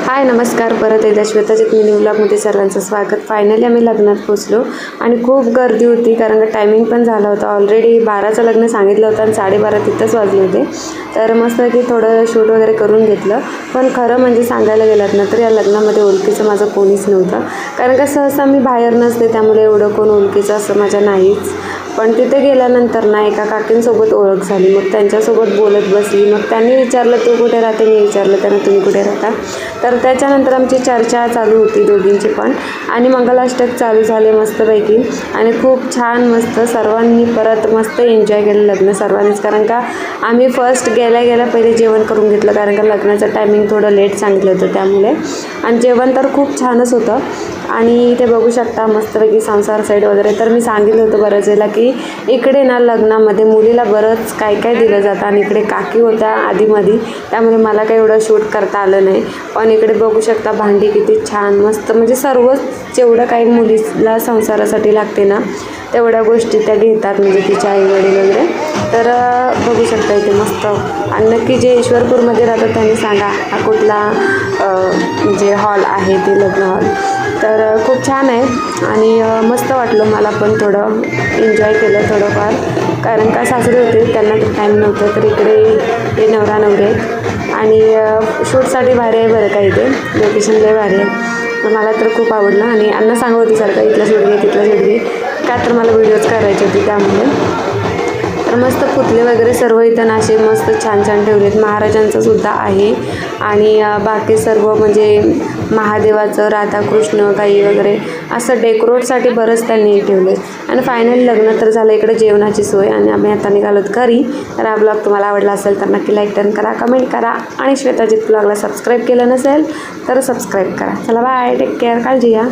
हाय नमस्कार, परत एकदा श्वेताजित मिनी व्लॉगमध्ये सर्वांचं स्वागत. फायनली आम्ही लग्नात पोचलो आणि खूप गर्दी होती कारण का टायमिंग पण झाला होता. ऑलरेडी 12चं लग्न सांगितलं होतं आणि 12:30 तिथंच वाजले होते. तर मस्त की थोडं शूट वगैरे करून घेतलं. पण खरं म्हणजे सांगायला गेलात ना तर या लग्नामध्ये ओळखीचं माझं कोणीच नव्हतं, कारण का सहसा मी बाहेर नसते त्यामुळे एवढं कोण ओळखीचं असं माझ्या नाहीच. पण तिथे गेल्यानंतर ना एका काकींसोबत ओळख झाली. मग त्यांच्यासोबत बोलत बसली. मग त्यांनी विचारलं तू कुठे राहते, मी विचारलं त्यांना तुम्ही कुठे राहता. तर त्याच्यानंतर आमची चर्चा चालू होती दोघींची पण, आणि मंगलाष्टक चालू झाले मस्तपैकी. आणि खूप छान मस्त सर्वांनी परत मस्त एन्जॉय केलं लग्न सर्वांनीच, कारण का आम्ही फर्स्ट गेल्या पहिले जेवण करून घेतलं, कारण का लग्नाचं टायमिंग थोडं लेट सांगितलं होतं त्यामुळे. आणि जेवण तर खूप छानच होतं. आणि इथे बघू शकता मस्तपैकी संसार साईड वगैरे. तर मी सांगितलं होतं बऱ्याच वेळेला की इकडे ना लग्नामध्ये मुलीला बरंच काय काय दिलं जातं, आणि इकडे काकी होत्या आधीमध्ये त्यामुळे मला काही एवढं शूट करता आलं नाही. पण इकडे बघू शकता भांडी किती छान मस्त, म्हणजे सर्वच जेवढं काही मुलीला संसारासाठी लागते ना तेवढ्या गोष्टी त्या घेतात, म्हणजे तिच्या आईवडील वगैरे. तर बघू शकता इथे मस्त. आणि नक्की जे ईश्वरपूरमध्ये राहतात त्यांनी सांगा हा कुठला म्हणजे हॉल आहे ते लग्न हॉल. तर खूप छान आहे आणि मस्त वाटलं मला पण, थोडं एन्जॉय केलं थोडंफार, कारण का सासरे होते त्यांना तर टाईम नव्हतं. तर इकडे हे नवरा नवरी आहेत आणि शूटसाठी भारी आहे बरं का, इथे लोकेशन लय भारी आहे. तर मला तर खूप आवडलं. आणि अण्णा सांगत होती सारखं इथला शूट घे तिथला शूट घे, का तर मला व्हिडिओज करायचे होते त्यामुळे. तर मस्त पुतले वगैरे सर्व इथं नाशे मस्त छान छान ठेवलेत. महाराजांचं सुद्धा आहे आणि बाकी सर्व म्हणजे महादेवाचं, राधाकृष्ण गाई वगैरे असं डेकोरेटसाठी बरंच त्यांनी ठेवले. आणि फायनली लग्न तर झालं. इकडे जेवणाची सोय आणि आम्ही आता निघालोत घरी. तर हा ब्लॉग तुम्हाला आवडला असेल तर नक्की लाईक टर्न करा, कमेंट करा, आणि श्वेताजित ब्लॉगला सबस्क्राईब केलं नसेल तर सबस्क्राईब करा. चला बाय, टेक केअर, काळजी घ्या.